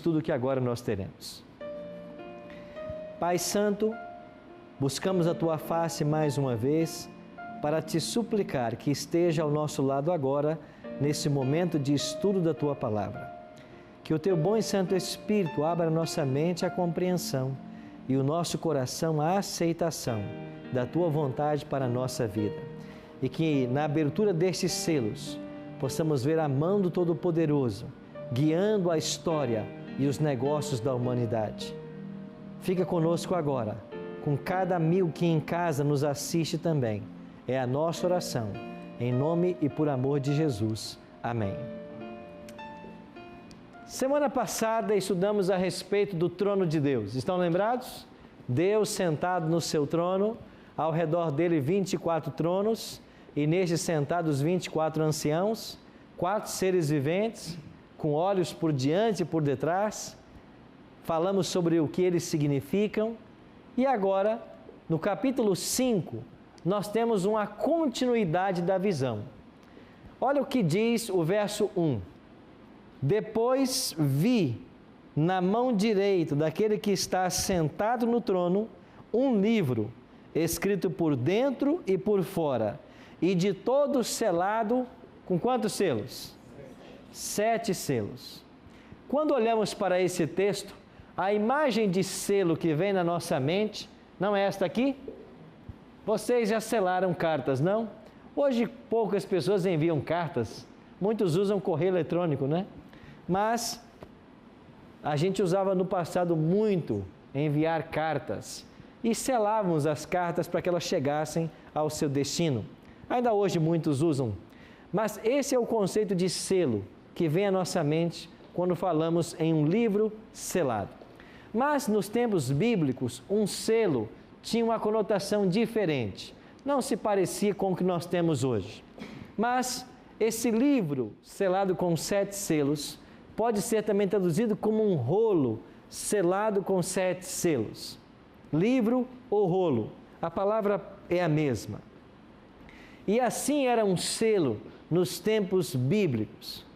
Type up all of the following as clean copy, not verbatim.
estudo que agora nós teremos. Pai Santo, buscamos a Tua face mais uma vez para Te suplicar que esteja ao nosso lado agora, nesse momento de estudo da Tua Palavra. Que o Teu bom e Santo Espírito abra nossa mente à compreensão e o nosso coração à aceitação da Tua vontade para a nossa vida. E que na abertura destes selos possamos ver a mão do Todo-Poderoso guiando a história e os negócios da humanidade. Fica conosco agora, com cada amigo que em casa nos assiste também. É a nossa oração, em nome e por amor de Jesus. Amém. Semana passada estudamos a respeito do trono de Deus. Estão lembrados? Deus sentado no seu trono, ao redor dele 24 tronos, e nestes sentados 24 anciãos, 4 seres viventes, com olhos por diante e por detrás. Falamos sobre o que eles significam. E agora, no capítulo 5, nós temos uma continuidade da visão. Olha o que diz o verso 1. Depois vi na mão direita daquele que está sentado no trono um livro, escrito por dentro e por fora, e de todo selado, com quantos selos? 7 selos. Quando olhamos para esse texto, a imagem de selo que vem na nossa mente, não é esta aqui? Vocês já selaram cartas, não? Hoje poucas pessoas enviam cartas, muitos usam correio eletrônico, né? Mas a gente usava no passado muito enviar cartas e selávamos as cartas para que elas chegassem ao seu destino. Ainda hoje muitos usam, mas esse é o conceito de selo que vem à nossa mente quando falamos em um livro selado. Mas nos tempos bíblicos, um selo tinha uma conotação diferente, não se parecia com o que nós temos hoje. Mas esse livro selado com 7 selos pode ser também traduzido como um rolo selado com 7 selos. Livro ou rolo, a palavra é a mesma. E assim era um selo nos tempos bíblicos.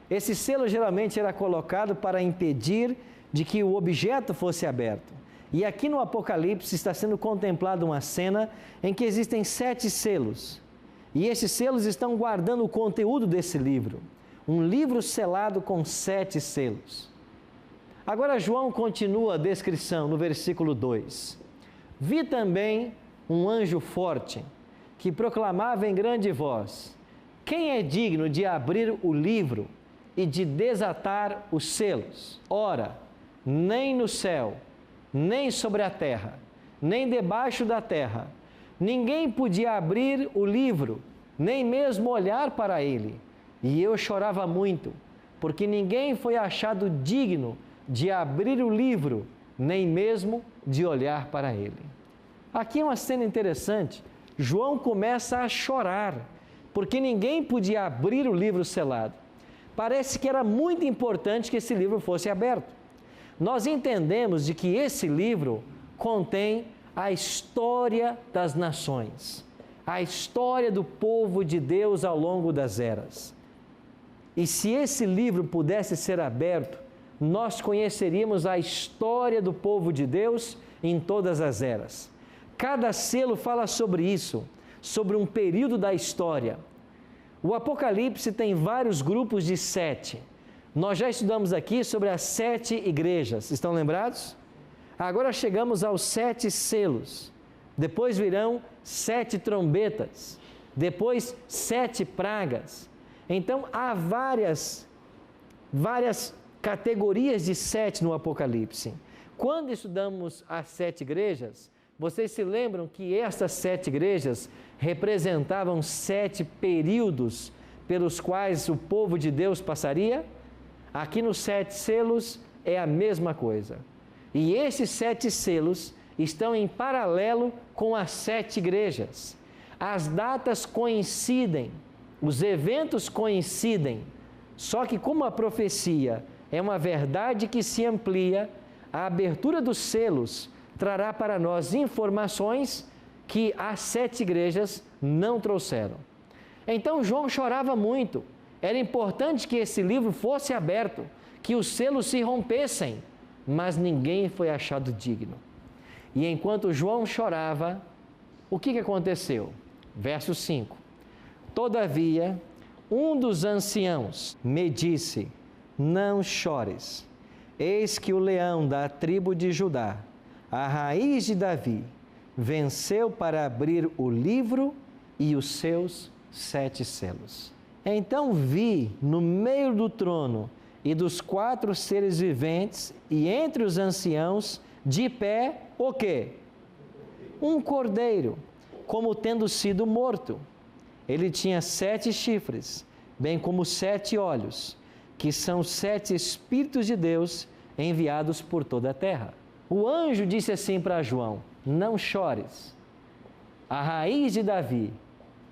Esse selo geralmente era colocado para impedir de que o objeto fosse aberto. E aqui no Apocalipse está sendo contemplada uma cena em que existem 7 selos. E esses selos estão guardando o conteúdo desse livro. Um livro selado com 7 selos. Agora João continua a descrição no versículo 2. Vi também um anjo forte que proclamava em grande voz: quem é digno de abrir o livro e de desatar os selos? Ora, nem no céu, nem sobre a terra, nem debaixo da terra, ninguém podia abrir o livro, nem mesmo olhar para ele. E eu chorava muito, porque ninguém foi achado digno de abrir o livro, nem mesmo de olhar para ele. Aqui é uma cena interessante. João começa a chorar, porque ninguém podia abrir o livro selado. Parece que era muito importante que esse livro fosse aberto. Nós entendemos de que esse livro contém a história das nações, a história do povo de Deus ao longo das eras. E se esse livro pudesse ser aberto, nós conheceríamos a história do povo de Deus em todas as eras. Cada selo fala sobre isso, sobre um período da história. O Apocalipse tem vários grupos de 7. Nós já estudamos aqui sobre as 7 igrejas, estão lembrados? Agora chegamos aos 7 selos. Depois virão 7 trombetas. Depois 7 pragas. Então há várias categorias de 7 no Apocalipse. Quando estudamos as 7 igrejas, vocês se lembram que essas 7 igrejas representavam 7 períodos pelos quais o povo de Deus passaria? Aqui nos 7 selos é a mesma coisa. E esses 7 selos estão em paralelo com as 7 igrejas. As datas coincidem, os eventos coincidem, só que como a profecia é uma verdade que se amplia, a abertura dos selos trará para nós informações que as 7 igrejas não trouxeram. Então João chorava muito. Era importante que esse livro fosse aberto, que os selos se rompessem, mas ninguém foi achado digno. E enquanto João chorava, o que aconteceu? Verso 5. Todavia, um dos anciãos me disse: não chores, eis que o leão da tribo de Judá, a raiz de Davi, venceu para abrir o livro e os seus 7 selos. Então vi no meio do trono e dos 4 seres viventes e entre os anciãos, de pé, o quê? Um cordeiro, como tendo sido morto. Ele tinha 7 chifres, bem como 7 olhos, que são 7 Espíritos de Deus enviados por toda a terra. O anjo disse assim para João: não chores, a raiz de Davi,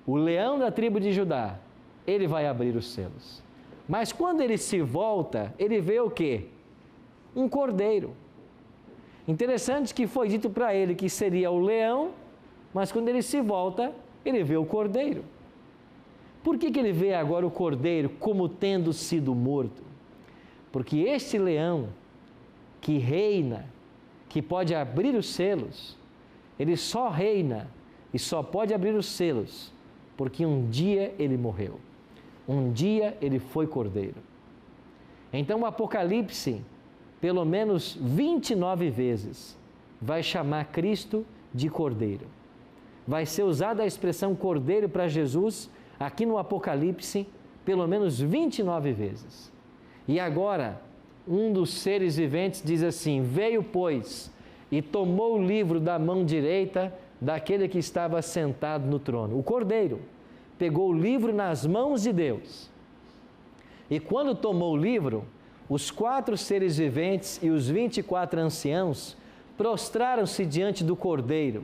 o leão da tribo de Judá, ele vai abrir os selos. Mas quando ele se volta, ele vê o quê? Um cordeiro. Interessante que foi dito para ele que seria o leão, mas quando ele se volta, ele vê o cordeiro. Por que ele vê agora o cordeiro como tendo sido morto? Porque este leão que reina, que pode abrir os selos, ele só reina e só pode abrir os selos porque um dia ele morreu. Um dia ele foi cordeiro. Então o Apocalipse, pelo menos 29 vezes, vai chamar Cristo de cordeiro. Vai ser usada a expressão cordeiro para Jesus aqui no Apocalipse pelo menos 29 vezes. E agora, um dos seres viventes diz assim: veio, pois, e tomou o livro da mão direita daquele que estava sentado no trono. O cordeiro pegou o livro nas mãos de Deus. E quando tomou o livro, os 4 seres viventes e os 24 anciãos prostraram-se diante do cordeiro,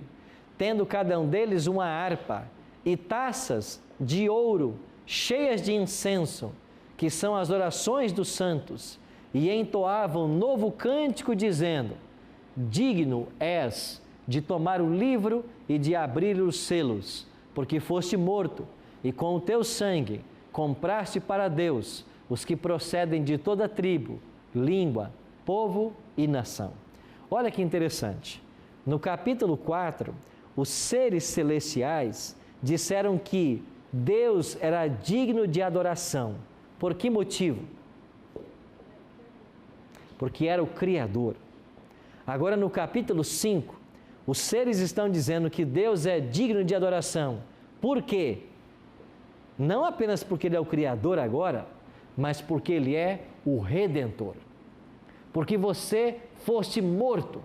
tendo cada um deles uma harpa e taças de ouro cheias de incenso, que são as orações dos santos, e entoavam novo cântico dizendo: digno és de tomar o livro e de abrir os selos, porque foste morto, e com o teu sangue compraste para Deus os que procedem de toda tribo, língua, povo e nação. Olha que interessante. No capítulo 4, os seres celestiais disseram que Deus era digno de adoração. Por que motivo? Porque era o Criador. Agora no capítulo 5, os seres estão dizendo que Deus é digno de adoração. Por quê? Não apenas porque Ele é o Criador agora, mas porque Ele é o Redentor. Porque você foste morto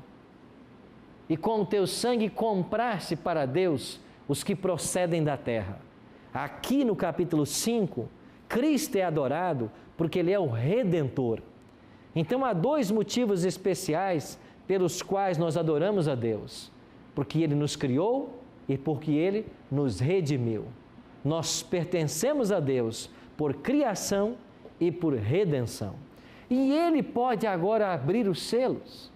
e com o teu sangue compraste para Deus os que procedem da terra. Aqui no capítulo 5, Cristo é adorado porque Ele é o Redentor. Então há 2 motivos especiais pelos quais nós adoramos a Deus: porque Ele nos criou e porque Ele nos redimiu. Nós pertencemos a Deus por criação e por redenção. E Ele pode agora abrir os selos.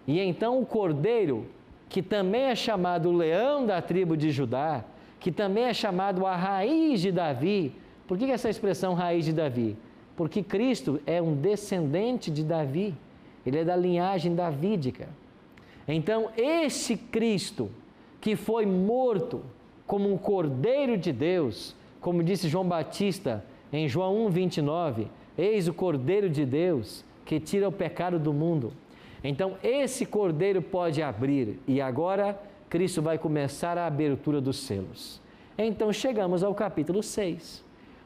E então o cordeiro, que também é chamado o leão da tribo de Judá, que também é chamado a raiz de Davi. Por que essa expressão raiz de Davi? Porque Cristo é um descendente de Davi. Ele é da linhagem davídica. Então, esse Cristo que foi morto como um cordeiro de Deus, como disse João Batista em João 1:29, eis o cordeiro de Deus que tira o pecado do mundo. Então, esse cordeiro pode abrir, e agora Cristo vai começar a abertura dos selos. Então, chegamos ao capítulo 6.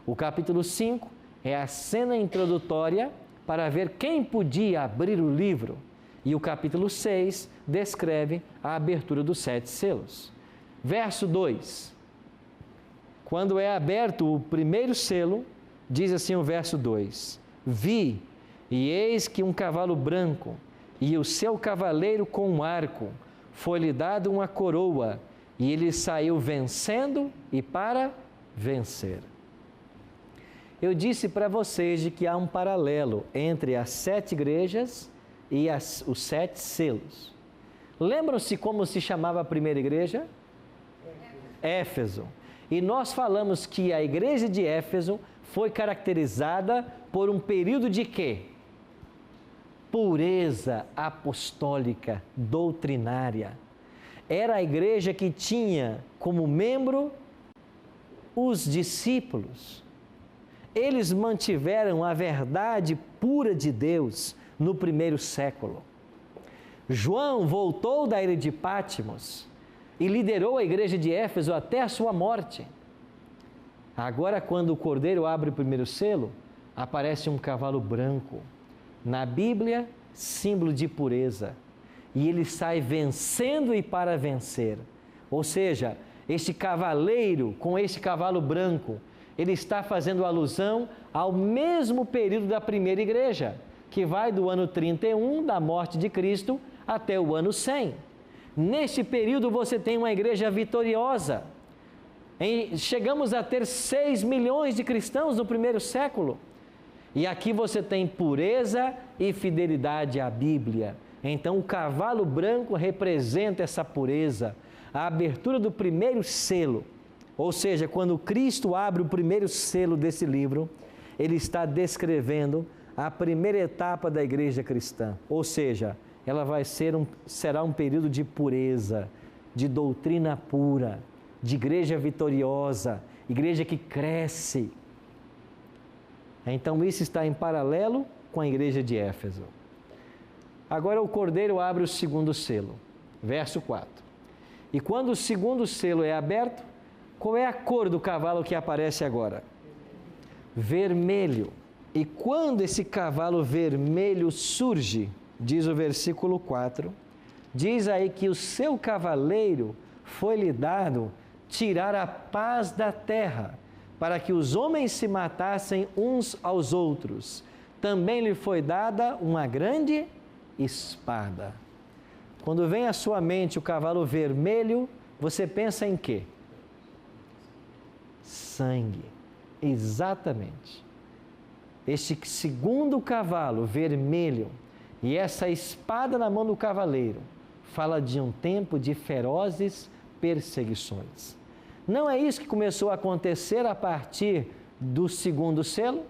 O capítulo 5 é a cena introdutória para ver quem podia abrir o livro. E o capítulo 6 descreve a abertura dos 7 selos. Verso 2. Quando é aberto o primeiro selo, diz assim o verso 2: vi, e eis que um cavalo branco, e o seu cavaleiro com um arco, foi-lhe dado uma coroa, e ele saiu vencendo e para vencer. Eu disse para vocês de que há um paralelo entre as 7 igrejas e os 7 selos. Lembram-se como se chamava a primeira igreja? Éfeso. E nós falamos que a igreja de Éfeso foi caracterizada por um período de quê? pureza apostólica, doutrinária. Era a igreja que tinha como membro os discípulos. Eles mantiveram a verdade pura de Deus no primeiro século. João voltou da ilha de Patmos e liderou a igreja de Éfeso até a sua morte. Agora, quando o Cordeiro abre o primeiro selo, aparece um cavalo branco. Na Bíblia, símbolo de pureza. E ele sai vencendo e para vencer. Ou seja, este cavaleiro com este cavalo branco, ele está fazendo alusão ao mesmo período da primeira igreja, que vai do ano 31 da morte de Cristo até o ano 100. Neste período você tem uma igreja vitoriosa. Chegamos a ter 6 milhões de cristãos no primeiro século. E aqui você tem pureza e fidelidade à Bíblia. Então o cavalo branco representa essa pureza, a abertura do primeiro selo. Ou seja, quando Cristo abre o primeiro selo desse livro, ele está descrevendo a primeira etapa da igreja cristã. Ou seja, ela será um período de pureza, de doutrina pura, de igreja vitoriosa, igreja que cresce. Então isso está em paralelo com a igreja de Éfeso. Agora o Cordeiro abre o segundo selo, verso 4. E quando o segundo selo é aberto, qual é a cor do cavalo que aparece agora? Vermelho. E quando esse cavalo vermelho surge, diz o versículo 4, diz aí que o seu cavaleiro foi-lhe dado tirar a paz da terra, para que os homens se matassem uns aos outros. Também lhe foi dada uma grande espada. Quando vem à sua mente o cavalo vermelho, você pensa em quê? Sangue. Exatamente. Este segundo cavalo vermelho e essa espada na mão do cavaleiro fala de um tempo de ferozes perseguições. Não é isso que começou a acontecer a partir do segundo selo?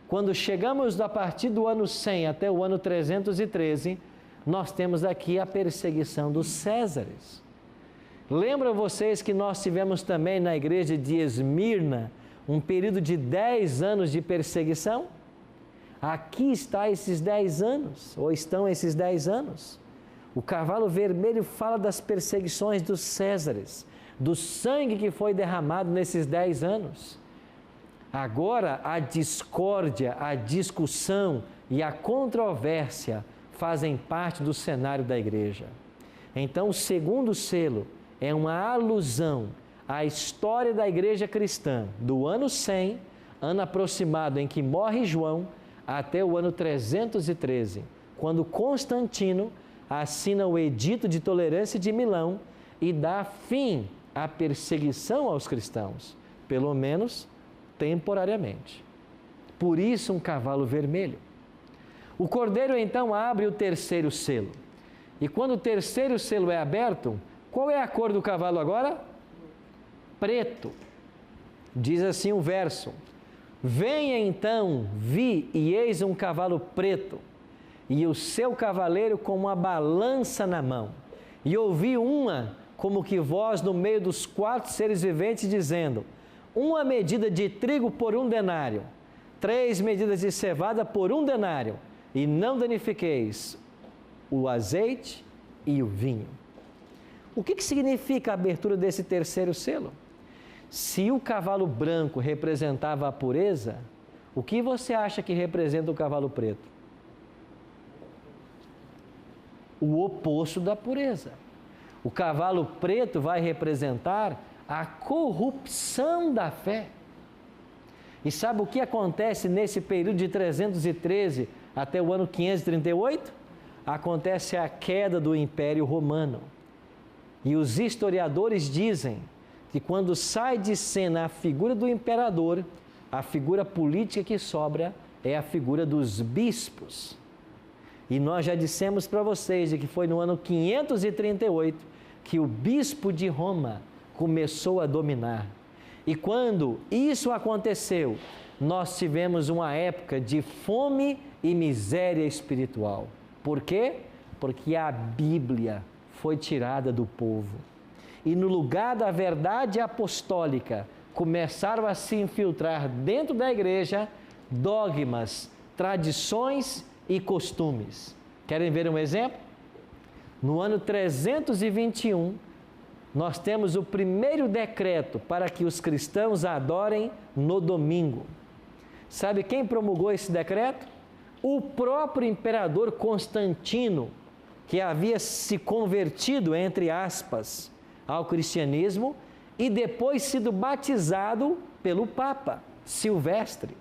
Quando chegamos a partir do ano 100 até o ano 313, nós temos aqui a perseguição dos Césares. Lembram vocês que nós tivemos também na igreja de Esmirna um período de 10 anos de perseguição? Aqui está esses 10 anos, ou estão esses 10 anos. O cavalo vermelho fala das perseguições dos Césares, do sangue que foi derramado nesses 10 anos. Agora a discórdia, a discussão e a controvérsia fazem parte do cenário da igreja. Então o segundo selo é uma alusão à história da igreja cristã, do ano 100, ano aproximado em que morre João, até o ano 313, quando Constantino assina o Edito de Tolerância de Milão e dá fim à perseguição aos cristãos, pelo menos temporariamente. Por isso um cavalo vermelho. O Cordeiro então abre o terceiro selo. E quando o terceiro selo é aberto, qual é a cor do cavalo agora? Preto. Diz assim o verso: venha então, vi, e eis um cavalo preto, e o seu cavaleiro com uma balança na mão. E ouvi uma, como que voz no meio dos 4 seres viventes, dizendo: uma medida de trigo por 1 denário, 3 medidas de cevada por 1 denário, e não danifiqueis o azeite e o vinho. O que significa a abertura desse terceiro selo? Se o cavalo branco representava a pureza, o que você acha que representa o cavalo preto? O oposto da pureza. O cavalo preto vai representar a corrupção da fé. E sabe o que acontece nesse período de 313 até o ano 538? Acontece a queda do Império Romano. E os historiadores dizem que quando sai de cena a figura do imperador, a figura política que sobra é a figura dos bispos. E nós já dissemos para vocês que foi no ano 538 que o bispo de Roma começou a dominar. E quando isso aconteceu, nós tivemos uma época de fome e miséria espiritual. Por quê? Porque a Bíblia foi tirada do povo. E no lugar da verdade apostólica, começaram a se infiltrar dentro da igreja dogmas, tradições e costumes. Querem ver um exemplo? No ano 321, nós temos o primeiro decreto para que os cristãos adorem no domingo. Sabe quem promulgou esse decreto? O próprio imperador Constantino, que havia se convertido, entre aspas, ao cristianismo e depois sido batizado pelo Papa Silvestre.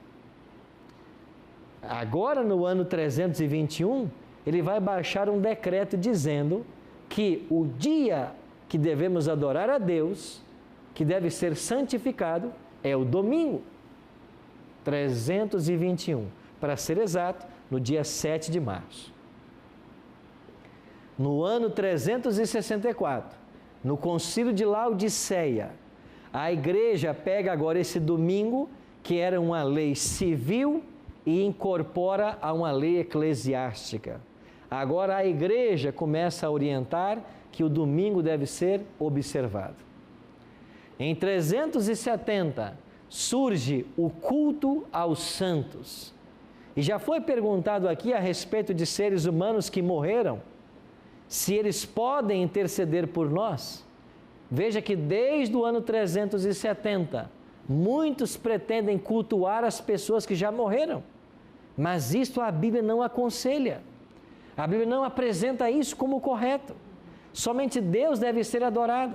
Agora, no ano 321, ele vai baixar um decreto dizendo que o dia que devemos adorar a Deus, que deve ser santificado, é o domingo. 321, para ser exato, no dia 7 de março. No ano 364, no Concílio de Laodiceia, a igreja pega agora esse domingo, que era uma lei civil, e incorpora a uma lei eclesiástica. Agora a igreja começa a orientar que o domingo deve ser observado. Em 370, surge o culto aos santos. E já foi perguntado aqui a respeito de seres humanos que morreram, se eles podem interceder por nós. Veja que desde o ano 370, muitos pretendem cultuar as pessoas que já morreram, mas isto a Bíblia não aconselha. A Bíblia não apresenta isso como correto. Somente Deus deve ser adorado.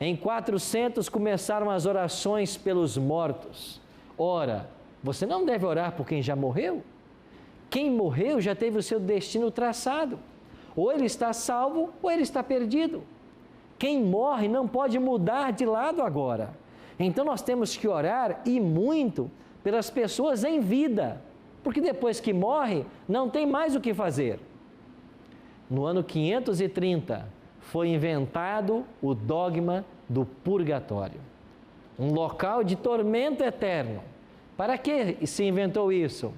Em 400 começaram as orações pelos mortos. Ora, você não deve orar por quem já morreu. Quem morreu já teve o seu destino traçado. Ou ele está salvo ou ele está perdido. Quem morre não pode mudar de lado agora. Então nós temos que orar, e muito, pelas pessoas em vida, porque depois que morre, não tem mais o que fazer. No ano 530, foi inventado o dogma do purgatório, um local de tormento eterno. Para que se inventou isso?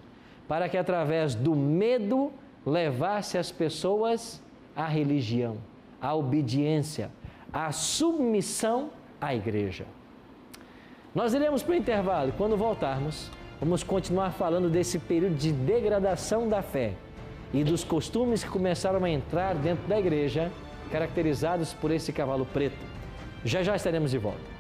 Para que através do medo levasse as pessoas à religião, à obediência, à submissão à igreja. Nós iremos para o intervalo e quando voltarmos, vamos continuar falando desse período de degradação da fé e dos costumes que começaram a entrar dentro da igreja, caracterizados por esse cavalo preto. Já já estaremos de volta.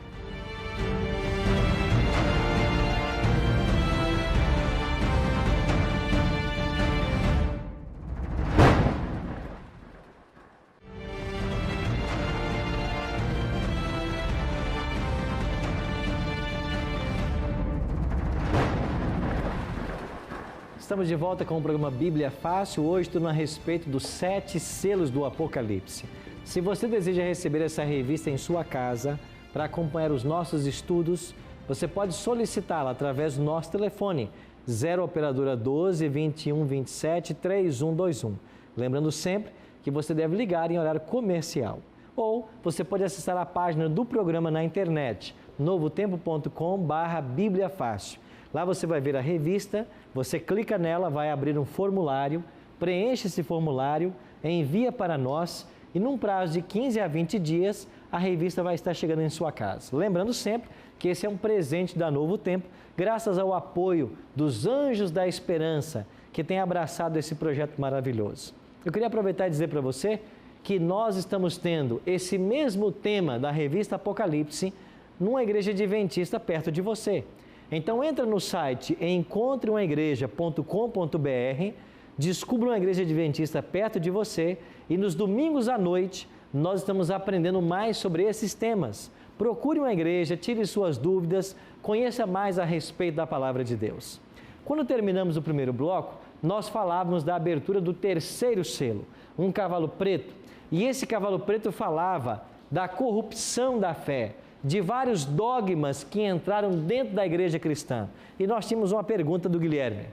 Estamos de volta com o programa Bíblia Fácil, hoje tudo a respeito dos 7 selos do Apocalipse. Se você deseja receber essa revista em sua casa, para acompanhar os nossos estudos, você pode solicitá-la através do nosso telefone, 0 operadora 12 21 27 3121. Lembrando sempre que você deve ligar em horário comercial. Ou você pode acessar a página do programa na internet, novotempo.com/Bíblia Fácil. Lá você vai ver a revista, você clica nela, vai abrir um formulário, preenche esse formulário, envia para nós e num prazo de 15 a 20 dias a revista vai estar chegando em sua casa. Lembrando sempre que esse é um presente da Novo Tempo, graças ao apoio dos Anjos da Esperança, que tem abraçado esse projeto maravilhoso. Eu queria aproveitar e dizer para você que nós estamos tendo esse mesmo tema da revista Apocalipse numa igreja adventista perto de você. Então entra no site encontreumaigreja.com.br, descubra uma igreja adventista perto de você e nos domingos à noite nós estamos aprendendo mais sobre esses temas. Procure uma igreja, tire suas dúvidas, conheça mais a respeito da palavra de Deus. Quando terminamos o primeiro bloco, nós falávamos da abertura do terceiro selo, um cavalo preto. E esse cavalo preto falava da corrupção da fé, de vários dogmas que entraram dentro da igreja cristã. E nós tínhamos uma pergunta do Guilherme.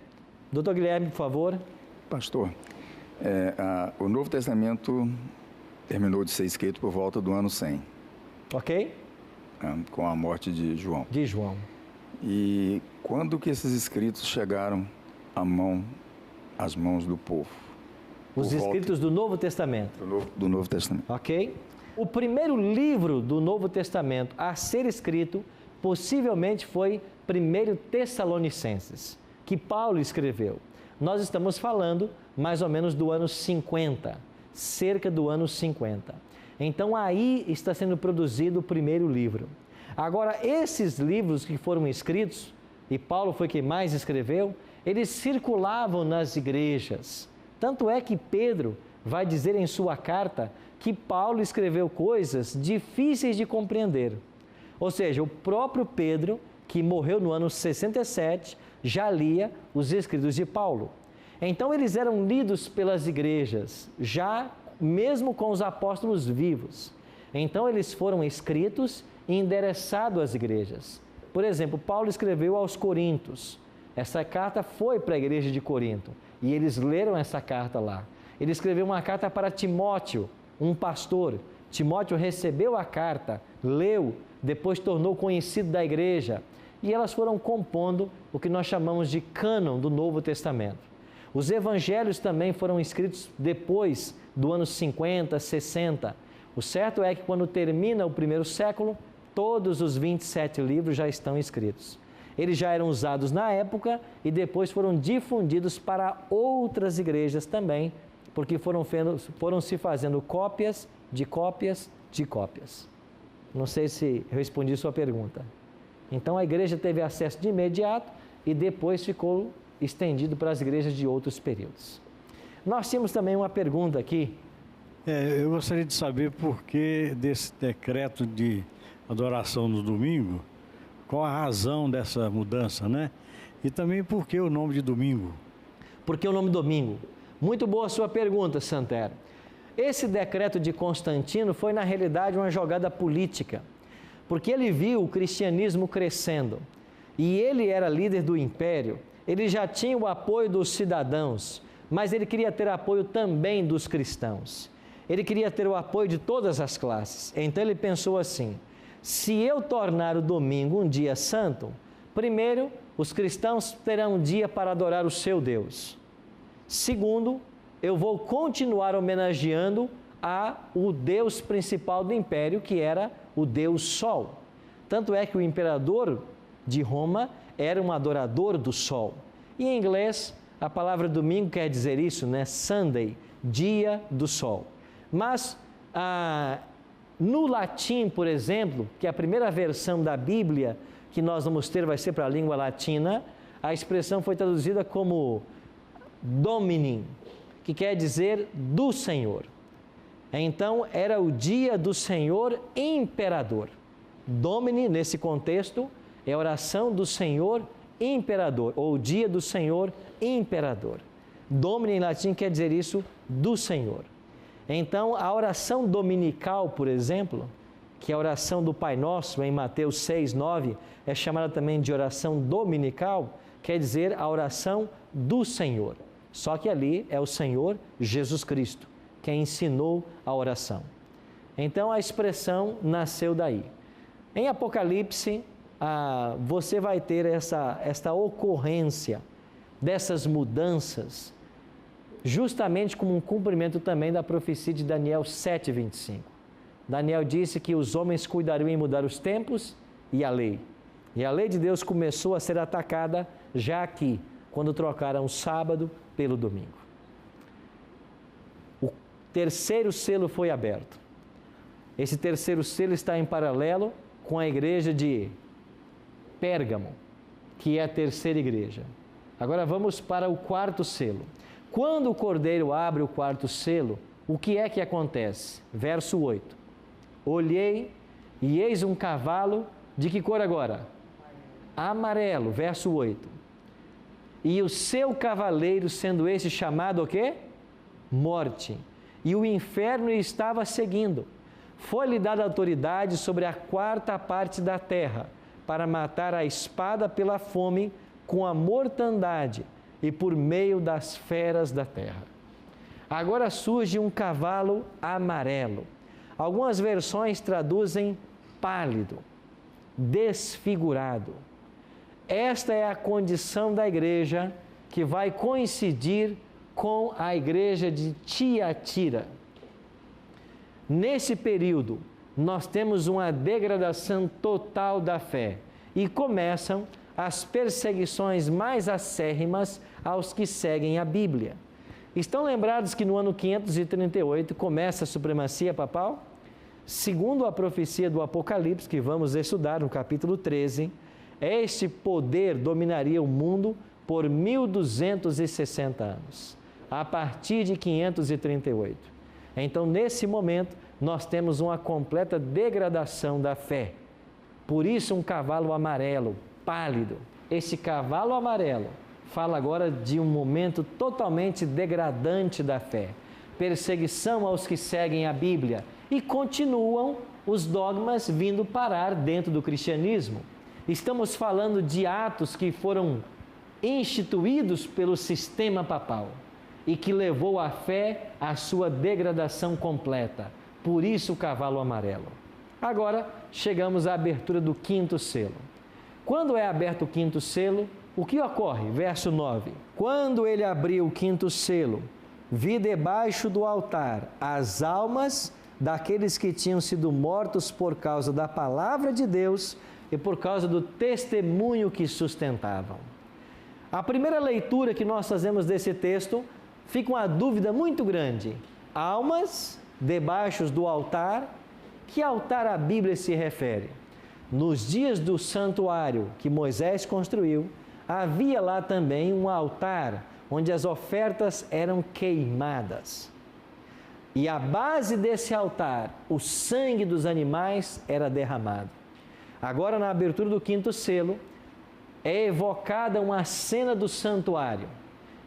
Doutor Guilherme, por favor. Pastor, o Novo Testamento terminou de ser escrito por volta do ano 100. Ok. Com a morte de João. De João. E quando que esses escritos chegaram à mão às mãos do povo. Os escritos do Novo Testamento. Do Novo Testamento. Ok? O primeiro livro do Novo Testamento a ser escrito possivelmente foi 1 Tessalonicenses, que Paulo escreveu. Nós estamos falando mais ou menos do ano 50, cerca do ano 50. Então aí está sendo produzido o primeiro livro. Agora, esses livros que foram escritos, e Paulo foi quem mais escreveu, eles circulavam nas igrejas. Tanto é que Pedro vai dizer em sua carta que Paulo escreveu coisas difíceis de compreender. Ou seja, o próprio Pedro, que morreu no ano 67, já lia os escritos de Paulo. Então eles eram lidos pelas igrejas, já mesmo com os apóstolos vivos. Então eles foram escritos e endereçados às igrejas. Por exemplo, Paulo escreveu aos Coríntios. Essa carta foi para a igreja de Corinto e eles leram essa carta lá. Ele escreveu uma carta para Timóteo, um pastor. Timóteo recebeu a carta, leu, depois tornou conhecido da igreja e elas foram compondo o que nós chamamos de cânon do Novo Testamento. Os evangelhos também foram escritos depois do ano 50, 60. O certo é que quando termina o primeiro século, todos os 27 livros já estão escritos. Eles já eram usados na época e depois foram difundidos para outras igrejas também, porque foram se fazendo cópias de cópias de cópias. Não sei se eu respondi sua pergunta. Então a igreja teve acesso de imediato e depois ficou estendido para as igrejas de outros períodos. Nós tínhamos também uma pergunta aqui. Eu gostaria de saber por que desse decreto de adoração no domingo, qual a razão dessa mudança, né? E também por que o nome de domingo? Por que o nome domingo? Muito boa a sua pergunta, Santero. Esse decreto de Constantino foi, na realidade, uma jogada política, porque ele viu o cristianismo crescendo e ele era líder do império, ele já tinha o apoio dos cidadãos, mas ele queria ter apoio também dos cristãos. Ele queria ter o apoio de todas as classes. Então ele pensou assim: se eu tornar o domingo um dia santo, primeiro, os cristãos terão um dia para adorar o seu Deus. Segundo, eu vou continuar homenageando o Deus principal do império, que era o Deus Sol. Tanto é que o imperador de Roma era um adorador do Sol. E em inglês, a palavra domingo quer dizer isso, né? Sunday, dia do Sol. Mas no latim, por exemplo, que é a primeira versão da Bíblia que nós vamos ter vai ser para a língua latina, a expressão foi traduzida como Domini, que quer dizer do Senhor. Então, era o dia do Senhor imperador. Domini, nesse contexto, é a oração do Senhor imperador, ou dia do Senhor imperador. Domini em latim quer dizer isso, do Senhor. Então, a oração dominical, por exemplo, que é a oração do Pai Nosso, em Mateus 6, 9, é chamada também de oração dominical, quer dizer a oração do Senhor. Só que ali é o Senhor Jesus Cristo quem ensinou a oração. Então, a expressão nasceu daí. Em Apocalipse, você vai ter esta ocorrência dessas mudanças, justamente como um cumprimento também da profecia de Daniel 7:25. Daniel disse que os homens cuidariam em mudar os tempos e a lei. E a lei de Deus começou a ser atacada já aqui, quando trocaram o sábado pelo domingo. O terceiro selo foi aberto. Esse terceiro selo está em paralelo com a igreja de Pérgamo, que é a terceira igreja. Agora vamos para o quarto selo. Quando o Cordeiro abre o quarto selo, o que é que acontece? Verso 8. Olhei e eis um cavalo, de que cor agora? Amarelo, verso 8. E o seu cavaleiro, sendo esse chamado o quê? Morte. E o inferno estava seguindo. Foi-lhe dada autoridade sobre a quarta parte da terra, para matar a espada pela fome, com a mortandade e por meio das feras da terra. Agora surge um cavalo amarelo. Algumas versões traduzem pálido, desfigurado. Esta é a condição da igreja que vai coincidir com a igreja de Tiatira. Nesse período, nós temos uma degradação total da fé e começam as perseguições mais acérrimas aos que seguem a Bíblia. Estão lembrados que no ano 538 começa a supremacia papal? Segundo a profecia do Apocalipse, que vamos estudar no capítulo 13, este poder dominaria o mundo por 1260 anos, a partir de 538. Então, nesse momento, nós temos uma completa degradação da fé. Por isso, um cavalo amarelo, pálido. Esse cavalo amarelo fala agora de um momento totalmente degradante da fé. Perseguição aos que seguem a Bíblia. E continuam os dogmas vindo parar dentro do cristianismo. Estamos falando de atos que foram instituídos pelo sistema papal e que levou a fé à sua degradação completa. Por isso o cavalo amarelo. Agora chegamos à abertura do quinto selo. Quando é aberto o quinto selo, o que ocorre? Verso 9. Quando ele abriu o quinto selo, vi debaixo do altar as almas daqueles que tinham sido mortos por causa da palavra de Deus e por causa do testemunho que sustentavam. A primeira leitura que nós fazemos desse texto, fica uma dúvida muito grande. Almas debaixo do altar, que altar a Bíblia se refere? Nos dias do santuário que Moisés construiu, havia lá também um altar onde as ofertas eram queimadas. E a base desse altar, o sangue dos animais era derramado. Agora, na abertura do quinto selo, é evocada uma cena do santuário.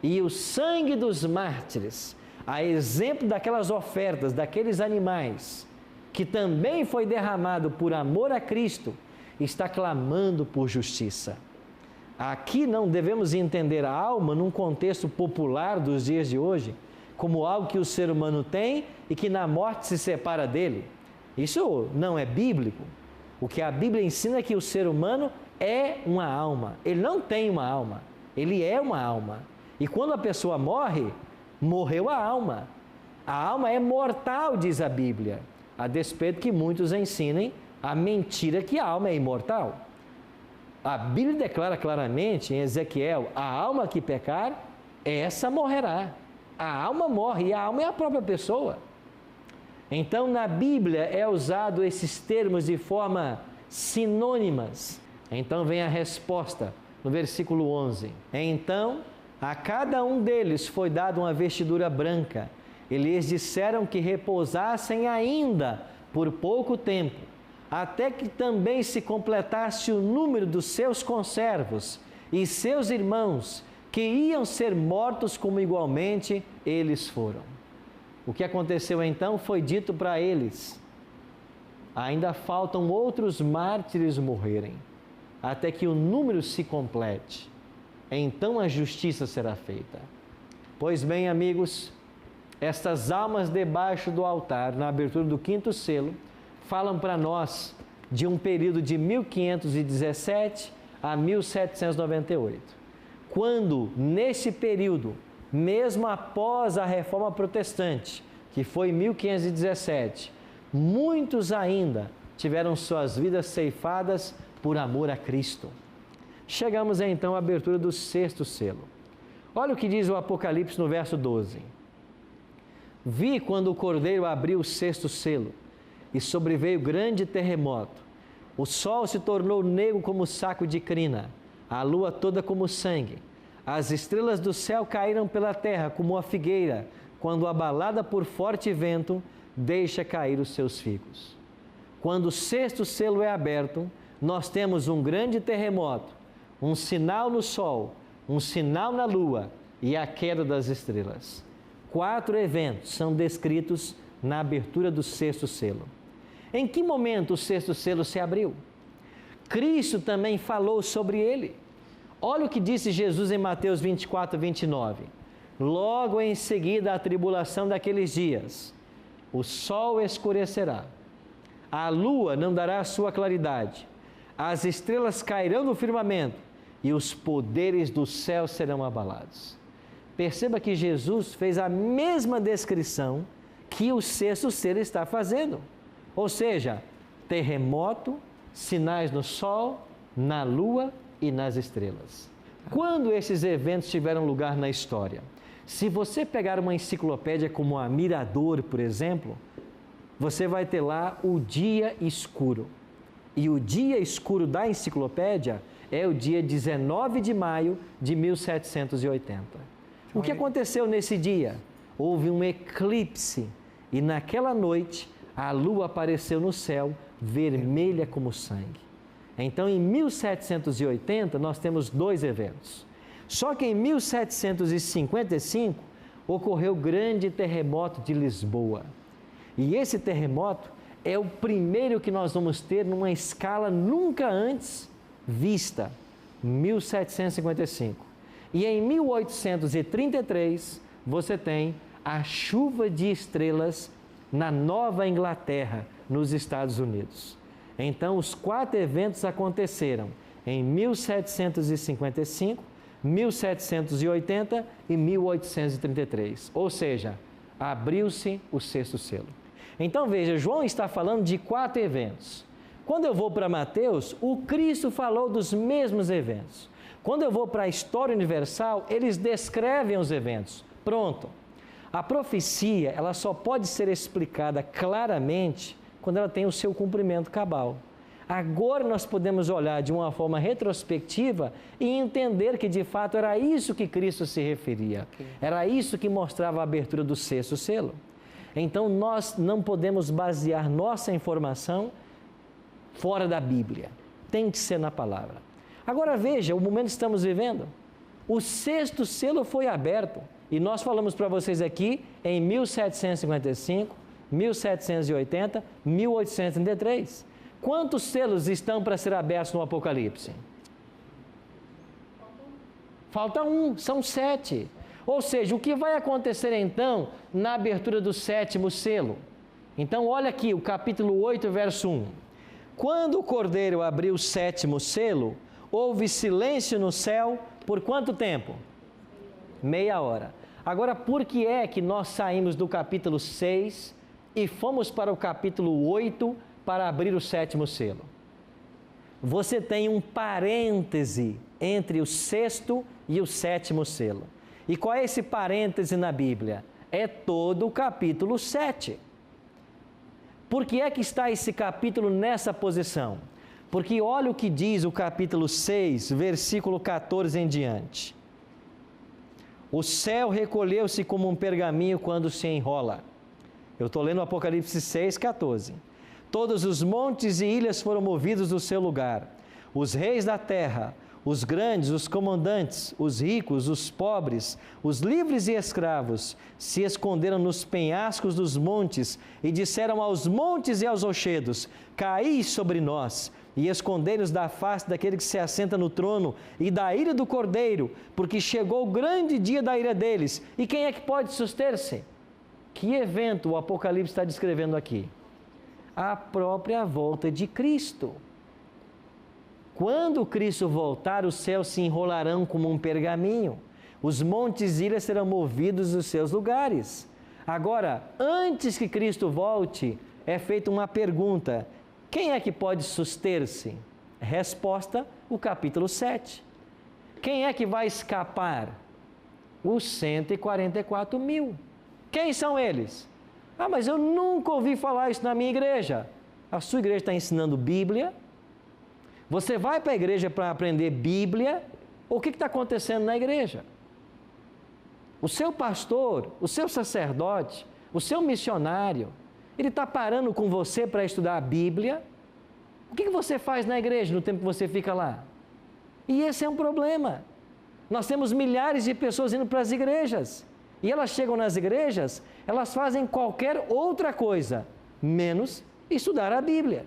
E o sangue dos mártires, a exemplo daquelas ofertas, daqueles animais, que também foi derramado por amor a Cristo, está clamando por justiça. Aqui não devemos entender a alma num contexto popular dos dias de hoje, como algo que o ser humano tem e que na morte se separa dele. Isso não é bíblico. O que a Bíblia ensina é que o ser humano é uma alma. Ele não tem uma alma, ele é uma alma. E quando a pessoa morre, morreu a alma. A alma é mortal, diz a Bíblia, a despeito que muitos ensinem a mentira que a alma é imortal. A Bíblia declara claramente em Ezequiel, a alma que pecar, essa morrerá. A alma morre e a alma é a própria pessoa. Então, na Bíblia é usado esses termos de forma sinônimas. Então vem a resposta no versículo 11. Então, a cada um deles foi dada uma vestidura branca. E lhes disseram que repousassem ainda por pouco tempo, até que também se completasse o número dos seus conservos e seus irmãos, que iam ser mortos como igualmente eles foram. O que aconteceu então foi dito para eles: ainda faltam outros mártires morrerem, até que o número se complete. Então a justiça será feita. Pois bem, amigos, estas almas debaixo do altar, na abertura do quinto selo, falam para nós de um período de 1517 a 1798. Quando, nesse período, mesmo após a Reforma Protestante, que foi em 1517, muitos ainda tiveram suas vidas ceifadas por amor a Cristo. Chegamos então à abertura do sexto selo. Olha o que diz o Apocalipse no verso 12. Vi quando o Cordeiro abriu o sexto selo, e sobreveio grande terremoto. O sol se tornou negro como saco de crina, a lua toda como sangue. As estrelas do céu caíram pela terra como a figueira, quando abalada por forte vento, deixa cair os seus figos. Quando o sexto selo é aberto, nós temos um grande terremoto, um sinal no sol, um sinal na lua e a queda das estrelas. 4 eventos são descritos na abertura do sexto selo. Em que momento o sexto selo se abriu? Cristo também falou sobre ele. Olha o que disse Jesus em Mateus 24, 29. Logo em seguida a tribulação daqueles dias, o sol escurecerá, a lua não dará sua claridade, as estrelas cairão no firmamento e os poderes do céu serão abalados. Perceba que Jesus fez a mesma descrição que o sexto selo está fazendo. Ou seja, terremoto, sinais no sol, na lua e nas estrelas. Quando esses eventos tiveram lugar na história? Se você pegar uma enciclopédia como a Mirador, por exemplo, você vai ter lá o dia escuro. E o dia escuro da enciclopédia é o dia 19 de maio de 1780. O que aconteceu nesse dia? Houve um eclipse e naquela noite a lua apareceu no céu vermelha como sangue. Então, em 1780, nós temos dois eventos. Só que em 1755, ocorreu o grande terremoto de Lisboa. E esse terremoto é o primeiro que nós vamos ter numa escala nunca antes vista, 1755. E em 1833, você tem a chuva de estrelas na Nova Inglaterra, nos Estados Unidos. Então, os 4 eventos aconteceram em 1755, 1780 e 1833. Ou seja, abriu-se o sexto selo. Então, veja, João está falando de 4 eventos. Quando eu vou para Mateus, o Cristo falou dos mesmos eventos. Quando eu vou para a história universal, eles descrevem os eventos. Pronto. A profecia, ela só pode ser explicada claramente quando ela tem o seu cumprimento cabal. Agora nós podemos olhar de uma forma retrospectiva e entender que de fato era isso que Cristo se referia. Era isso que mostrava a abertura do sexto selo. Então nós não podemos basear nossa informação fora da Bíblia. Tem que ser na palavra. Agora veja o momento que estamos vivendo. O sexto selo foi aberto. E nós falamos para vocês aqui em 1755, 1780, 1833. Quantos selos estão para ser abertos no Apocalipse? Falta um, são 7. Ou seja, o que vai acontecer então na abertura do 7º selo? Então olha aqui o capítulo 8, verso 1. Quando o Cordeiro abriu o 7º selo, houve silêncio no céu por quanto tempo? Meia hora. Agora, por que é que nós saímos do capítulo 6 e fomos para o capítulo 8 para abrir o 7º selo? Você tem um parêntese entre o 6º e o 7º selo. E qual é esse parêntese na Bíblia? É todo o capítulo 7. Por que é que está esse capítulo nessa posição? Porque olha o que diz o capítulo 6, versículo 14 em diante. O céu recolheu-se como um pergaminho quando se enrola. Eu estou lendo o Apocalipse 6, 14. Todos os montes e ilhas foram movidos do seu lugar. Os reis da terra, os grandes, os comandantes, os ricos, os pobres, os livres e escravos, se esconderam nos penhascos dos montes e disseram aos montes e aos rochedos: caí sobre nós, e escondei-nos da face daquele que se assenta no trono e da ira do Cordeiro, porque chegou o grande dia da ira deles. E quem é que pode suster-se? Que evento o Apocalipse está descrevendo aqui? A própria volta de Cristo. Quando Cristo voltar, os céus se enrolarão como um pergaminho. Os montes e ilhas serão movidos dos seus lugares. Agora, antes que Cristo volte, é feita uma pergunta: quem é que pode suster-se? Resposta, o capítulo 7. Quem é que vai escapar? Os 144 mil. Quem são eles? Ah, mas eu nunca ouvi falar isso na minha igreja. A sua igreja está ensinando Bíblia? Você vai para a igreja para aprender Bíblia? O que está acontecendo na igreja? O seu pastor, o seu sacerdote, o seu missionário, ele está parando com você para estudar a Bíblia? O que você faz na igreja no tempo que você fica lá? E esse é um problema. Nós temos milhares de pessoas indo para as igrejas. E elas chegam nas igrejas, elas fazem qualquer outra coisa, menos estudar a Bíblia.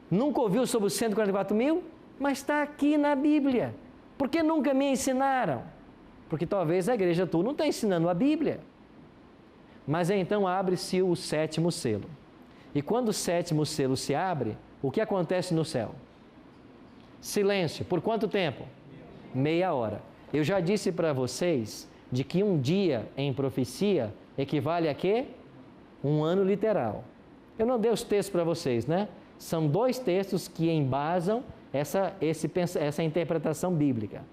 Nunca ouviu sobre os 144 mil? Mas está aqui na Bíblia. Por que nunca me ensinaram? Porque talvez a igreja tua não está ensinando a Bíblia. Mas então abre-se o 7º selo. E quando o 7º selo se abre, o que acontece no céu? Silêncio. Por quanto tempo? Meia hora. Eu já disse para vocês de que um dia em profecia equivale a quê? Um ano literal. Eu não dei os textos para vocês, né? São 2 textos que embasam essa interpretação bíblica.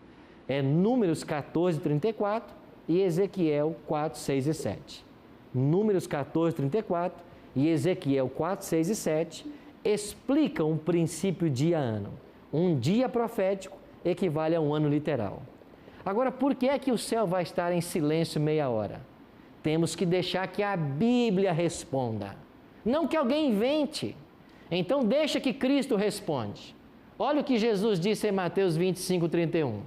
É Números 14, 34 e Ezequiel 4, 6 e 7. Números 14, 34 e Ezequiel 4, 6 e 7 explicam o princípio dia-ano. Um dia profético equivale a um ano literal. Agora, por que é que o céu vai estar em silêncio meia hora? Temos que deixar que a Bíblia responda, não que alguém invente. Então, deixa que Cristo responde. Olha o que Jesus disse em Mateus 25, 31.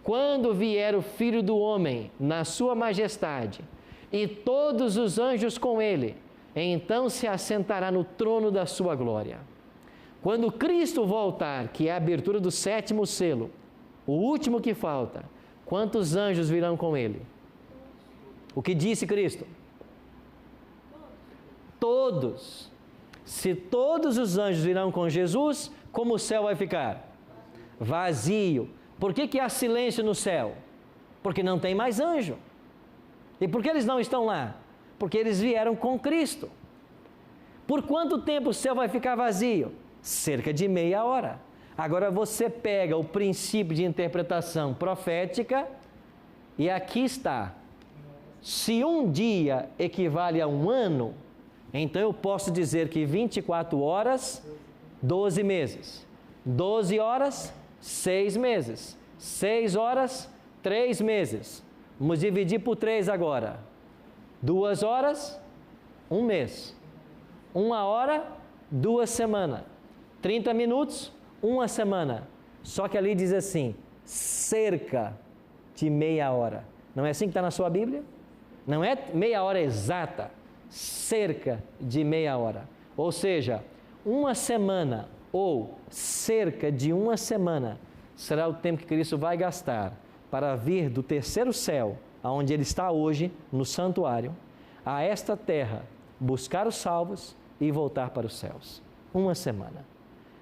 Quando vier o Filho do Homem na sua majestade e todos os anjos com ele, então se assentará no trono da sua glória. Quando Cristo voltar, que é a abertura do 7º selo, o último que falta, quantos anjos virão com ele? O que disse Cristo? Todos. Se todos os anjos virão com Jesus, como o céu vai ficar? Vazio. Por que há silêncio no céu? Porque não tem mais anjo. E por que eles não estão lá? Porque eles vieram com Cristo. Por quanto tempo o céu vai ficar vazio? Cerca de meia hora. Agora você pega o princípio de interpretação profética e aqui está. Se um dia equivale a um ano, então eu posso dizer que 24 horas, 12 meses. 12 horas, 6 meses. 6 horas, 3 meses. Vamos dividir por 3 agora. 2 horas, 1 mês. 1 hora, 2 semanas. 30 minutos, 1 semana. Só que ali diz assim, cerca de meia hora. Não é assim que está na sua Bíblia? Não é meia hora exata, cerca de meia hora. Ou seja, 1 semana ou cerca de 1 semana será o tempo que Cristo vai gastar para vir do 3º céu, aonde Ele está hoje, no santuário, a esta terra, buscar os salvos e voltar para os céus. 1 semana.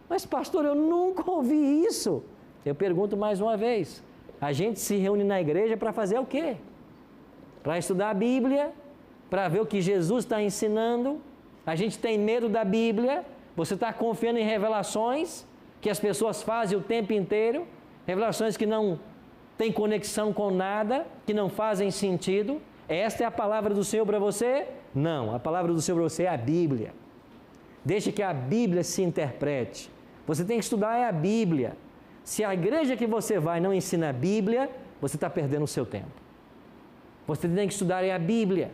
Mas pastor, eu nunca ouvi isso. Eu pergunto mais uma vez, a gente se reúne na igreja para fazer o quê? Para estudar a Bíblia, para ver o que Jesus está ensinando. A gente tem medo da Bíblia. Você está confiando em revelações que as pessoas fazem o tempo inteiro, revelações que não têm conexão com nada, que não fazem sentido. Esta é a palavra do Senhor para você? Não, a palavra do Senhor para você é a Bíblia. Deixe que a Bíblia se interprete. Você tem que estudar a Bíblia. Se a igreja que você vai não ensina a Bíblia, você está perdendo o seu tempo. Você tem que estudar a Bíblia.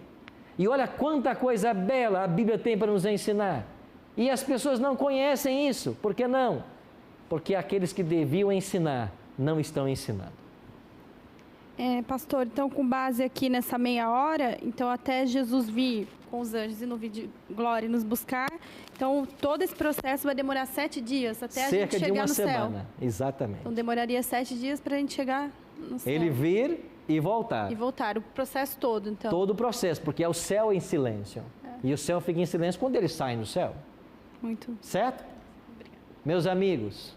E olha quanta coisa bela a Bíblia tem para nos ensinar. E as pessoas não conhecem isso. Por que não? Porque aqueles que deviam ensinar não estão ensinando. Pastor, então com base aqui nessa meia hora, então até Jesus vir com os anjos e no vídeo de glória nos buscar, então todo esse processo vai demorar 7 dias até a gente chegar no céu. Cerca de 1 semana, exatamente. Então demoraria 7 dias para a gente chegar no céu. Ele vir e voltar. E voltar, o processo todo, então. Todo o processo, porque é o céu em silêncio. E o céu fica em silêncio quando ele sai no céu. Muito. Certo? Meus amigos,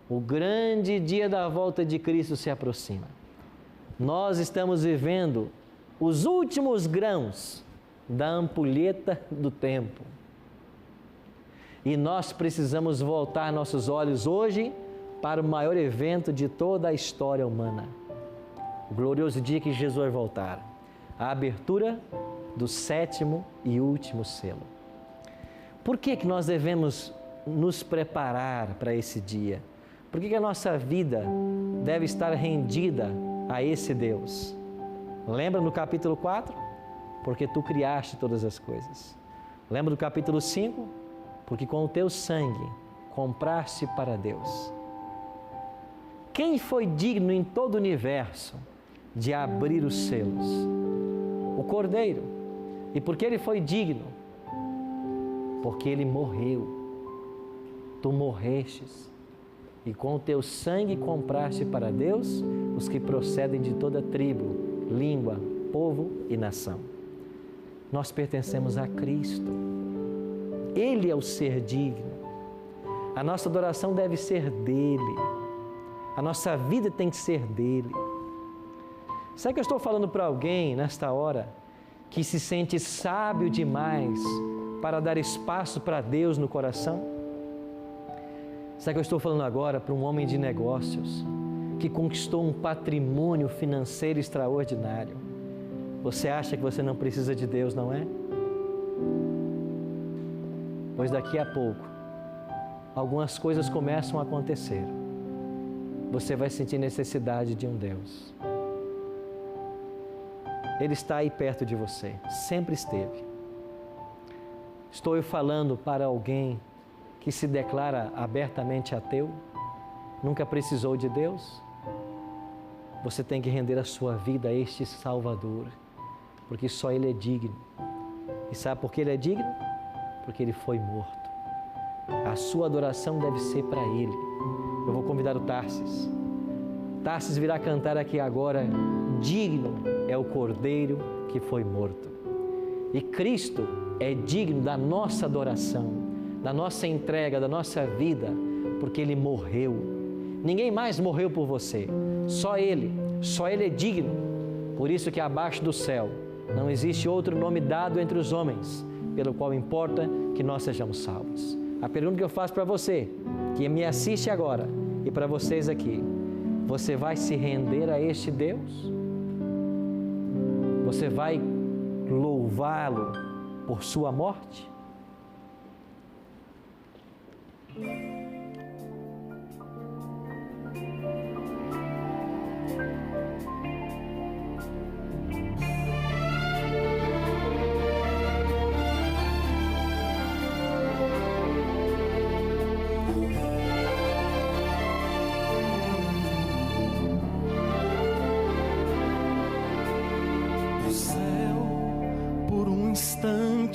o grande dia da volta de Cristo se aproxima. Nós estamos vivendo os últimos grãos da ampulheta do tempo. E nós precisamos voltar nossos olhos hoje para o maior evento de toda a história humana. O glorioso dia que Jesus vai voltar. A abertura do 7º e último selo. Por que nós devemos nos preparar para esse dia? Por que a nossa vida deve estar rendida a esse Deus? Lembra no capítulo 4? Porque tu criaste todas as coisas. Lembra do capítulo 5? Porque com o teu sangue compraste para Deus. Quem foi digno em todo o universo de abrir os selos? O Cordeiro. E por que ele foi digno? Porque ele morreu. Tu morrestes. E com o teu sangue compraste para Deus os que procedem de toda tribo, língua, povo e nação. Nós pertencemos a Cristo. Ele é o ser digno. A nossa adoração deve ser dele. A nossa vida tem que ser dele. Será que eu estou falando para alguém nesta hora que se sente sábio demais para dar espaço para Deus no coração? Será que eu estou falando agora para um homem de negócios que conquistou um patrimônio financeiro extraordinário? Você acha que você não precisa de Deus, não é? Pois daqui a pouco, algumas coisas começam a acontecer. Você vai sentir necessidade de um Deus. Ele está aí perto de você, sempre esteve. Estou eu falando para alguém que se declara abertamente ateu? Nunca precisou de Deus? Você tem que render a sua vida a este Salvador, porque só Ele é digno. E sabe por que Ele é digno? Porque Ele foi morto. A sua adoração deve ser para Ele. Eu vou convidar o Tarsis. Tarsis virá cantar aqui agora: digno é o Cordeiro que foi morto. E Cristo é digno da nossa adoração, da nossa entrega, da nossa vida, porque Ele morreu. Ninguém mais morreu por você, só Ele é digno. Por isso que abaixo do céu não existe outro nome dado entre os homens, pelo qual importa que nós sejamos salvos. A pergunta que eu faço para você, que me assiste agora, e para vocês aqui: você vai se render a este Deus? Você vai louvá-lo por sua morte?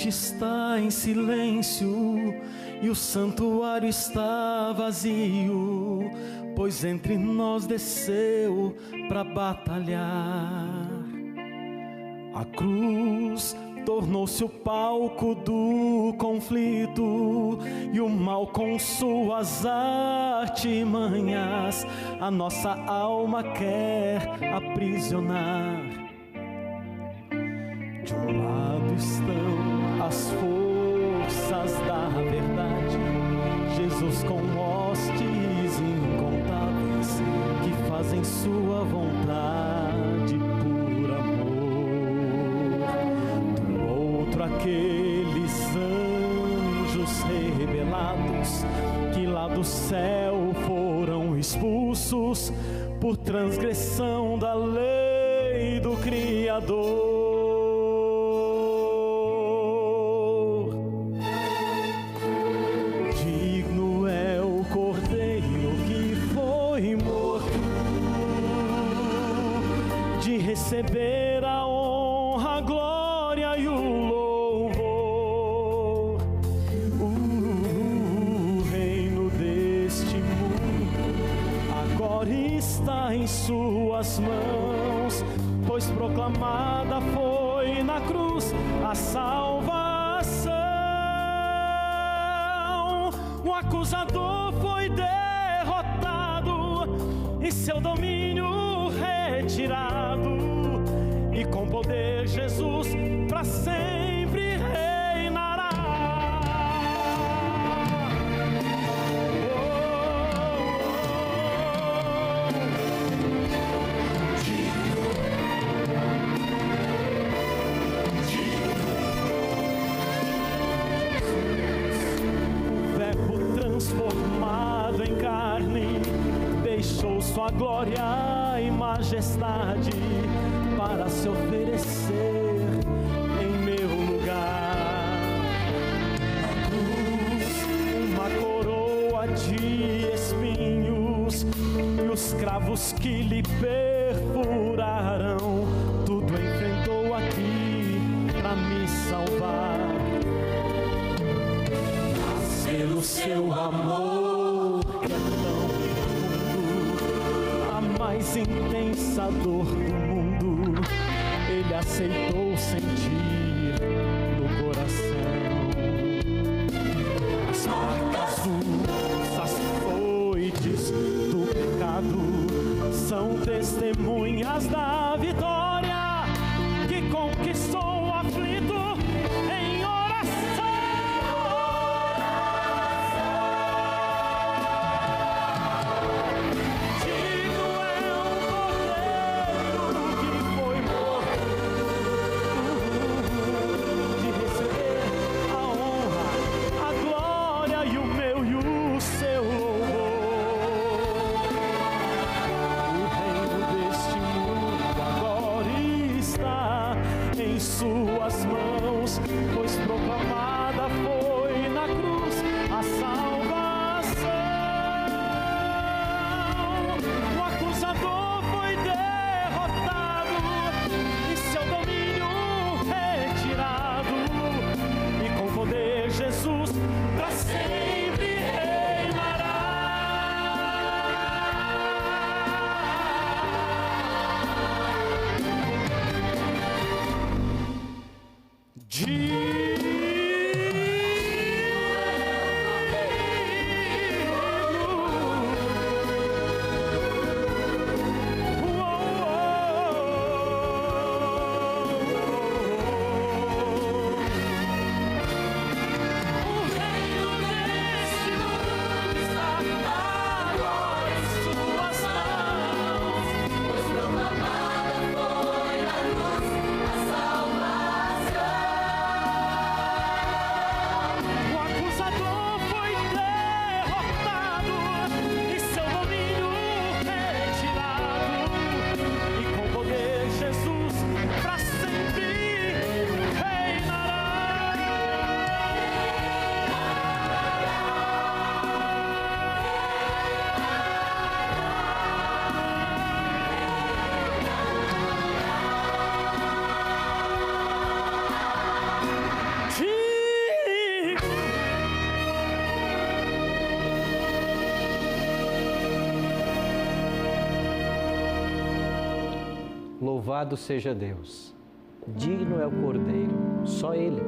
Está em silêncio e o santuário está vazio, pois entre nós desceu para batalhar. A cruz tornou-se o palco do conflito e o mal com suas artimanhas a nossa alma quer aprisionar. De um lado estão as forças da verdade, Jesus com hostes incontáveis que fazem sua vontade por amor. Do outro, aqueles anjos rebelados que lá do céu foram expulsos por transgressão da lei do Criador. Receber a honra, a glória e o louvor. O reino deste mundo agora está em suas mãos, pois proclamada foi na cruz a salvação. O acusador foi derrotado e seu domínio retirado. E com poder Jesus para sempre reinará. O Verbo transformado em carne deixou sua glória e majestade para se oferecer em meu lugar. Na cruz, uma coroa de espinhos e os cravos que lhe perfuraram, tudo enfrentou aqui para me salvar. Mas pelo seu amor que é tão profundo, a mais intensa dor do mundo, Ele aceitou sentir no coração. As marcas as foites do pecado são testemunhas da vitória. Jesus, pois proclamada foi na cruz a salvação. O acusador foi derrotado e seu domínio retirado, e com poder Jesus para sempre reinará. Louvado seja Deus, digno é o Cordeiro, só Ele,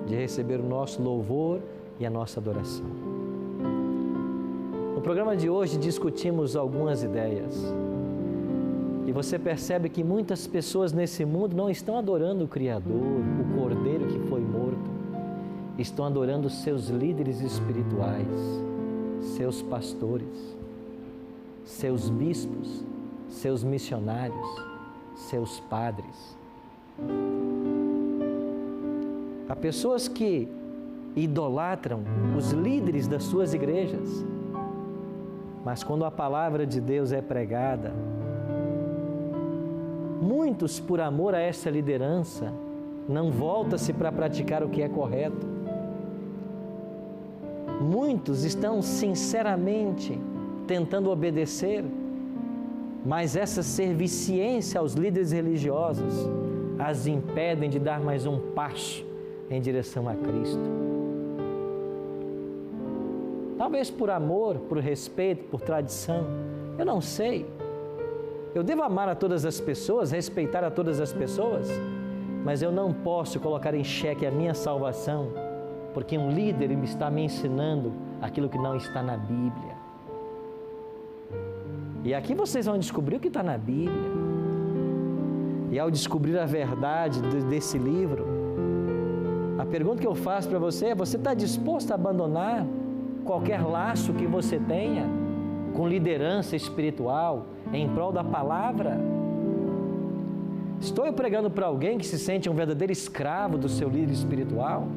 de receber o nosso louvor e a nossa adoração. No programa de hoje discutimos algumas ideias e você percebe que muitas pessoas nesse mundo não estão adorando o Criador, o Cordeiro que foi morto, estão adorando seus líderes espirituais, seus pastores, seus bispos, seus missionários, seus padres. Há pessoas que idolatram os líderes das suas igrejas, mas quando a palavra de Deus é pregada, muitos, por amor a essa liderança, não voltam-se para praticar o que é correto. Muitos estão sinceramente tentando obedecer, mas essa serviciência aos líderes religiosos as impedem de dar mais um passo em direção a Cristo. Talvez por amor, por respeito, por tradição, eu não sei. Eu devo amar a todas as pessoas, respeitar a todas as pessoas, mas eu não posso colocar em xeque a minha salvação, porque um líder está me ensinando aquilo que não está na Bíblia. E aqui vocês vão descobrir o que está na Bíblia. E ao descobrir a verdade desse livro, a pergunta que eu faço para você é: você está disposto a abandonar qualquer laço que você tenha com liderança espiritual em prol da palavra? Estou eu pregando para alguém que se sente um verdadeiro escravo do seu líder espiritual?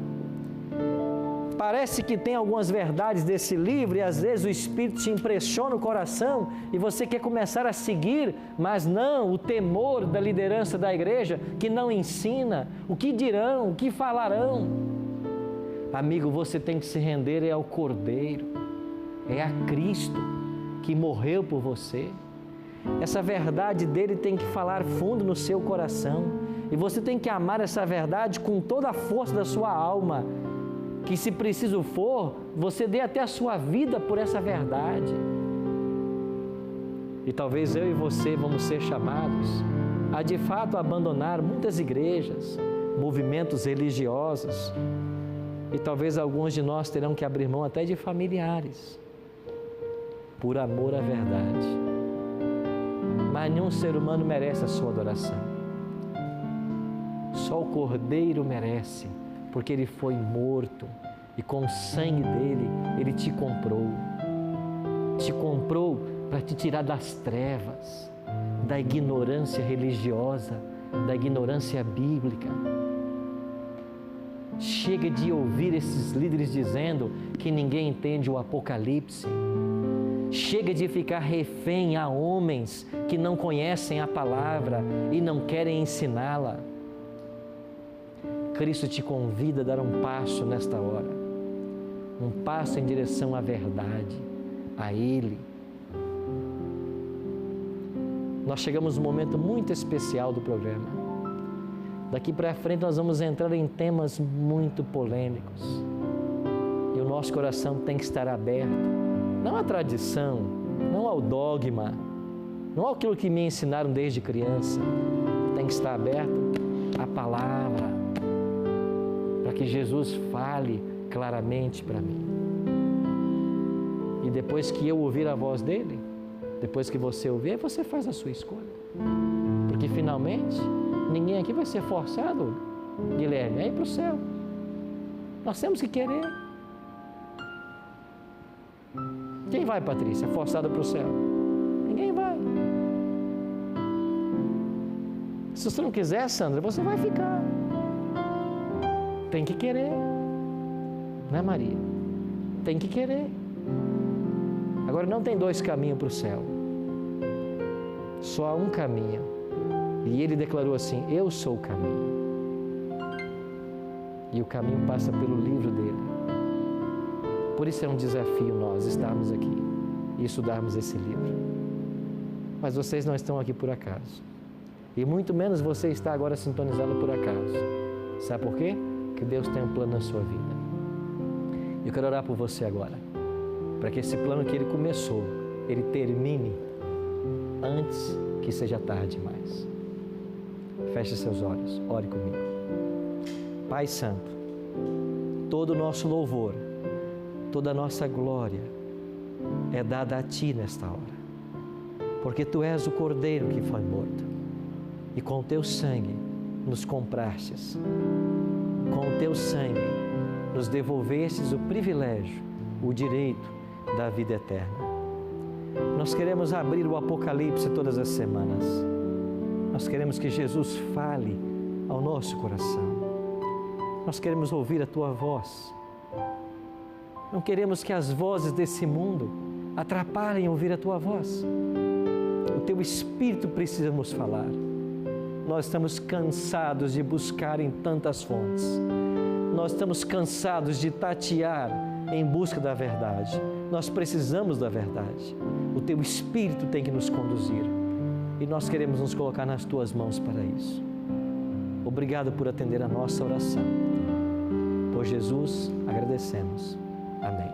Parece que tem algumas verdades desse livro e às vezes o Espírito te impressiona o coração e você quer começar a seguir, mas não, o temor da liderança da igreja que não ensina, o que dirão, o que falarão. Amigo, você tem que se render ao Cordeiro, é a Cristo que morreu por você. Essa verdade dele tem que falar fundo no seu coração e você tem que amar essa verdade com toda a força da sua alma, que se preciso for, você dê até a sua vida por essa verdade. E talvez eu e você vamos ser chamados a de fato abandonar muitas igrejas, movimentos religiosos, e talvez alguns de nós terão que abrir mão até de familiares, por amor à verdade. Mas nenhum ser humano merece a sua adoração. Só o Cordeiro merece, porque Ele foi morto e com o sangue dele, Ele te comprou. Te comprou para te tirar das trevas, da ignorância religiosa, da ignorância bíblica. Chega de ouvir esses líderes dizendo que ninguém entende o Apocalipse. Chega de ficar refém a homens que não conhecem a palavra e não querem ensiná-la. Cristo te convida a dar um passo nesta hora, um passo em direção à verdade, a Ele. Nós chegamos num momento muito especial do programa. Daqui para frente nós vamos entrar em temas muito polêmicos. E o nosso coração tem que estar aberto, não à tradição, não ao dogma, não àquilo que me ensinaram desde criança. Tem que estar aberto à palavra, para que Jesus fale claramente para mim. E depois que eu ouvir a voz dele, depois que você ouvir, você faz a sua escolha. Porque finalmente, ninguém aqui vai ser forçado, Guilherme, a ir para o céu. Nós temos que querer. Quem vai, Patrícia, forçada para o céu? Ninguém vai. Se você não quiser, Sandra, você vai ficar. Tem que querer. Né, Maria? Tem que querer. Agora, não tem dois caminhos para o céu. Só há um caminho. E ele declarou assim: eu sou o caminho. E o caminho passa pelo livro dele. Por isso é um desafio nós estarmos aqui e estudarmos esse livro. Mas vocês não estão aqui por acaso. E muito menos você está agora sintonizado por acaso. Sabe por quê? Porque Deus tem um plano na sua vida. Eu quero orar por você agora, para que esse plano que Ele começou, Ele termine antes que seja tarde demais. Feche seus olhos, ore comigo. Pai Santo, todo o nosso louvor, toda a nossa glória é dada a Ti nesta hora, porque Tu és o Cordeiro que foi morto e com o Teu sangue nos comprastes, com o Teu sangue nos devolvestes o privilégio, o direito da vida eterna. Nós queremos abrir o Apocalipse todas as semanas. Nós queremos que Jesus fale ao nosso coração. Nós queremos ouvir a Tua voz. Não queremos que as vozes desse mundo atrapalhem ouvir a Tua voz. O Teu Espírito precisa nos falar. Nós estamos cansados de buscar em tantas fontes. Nós estamos cansados de tatear em busca da verdade. Nós precisamos da verdade. O Teu Espírito tem que nos conduzir. E nós queremos nos colocar nas Tuas mãos para isso. Obrigado por atender a nossa oração. Por Jesus, agradecemos. Amém.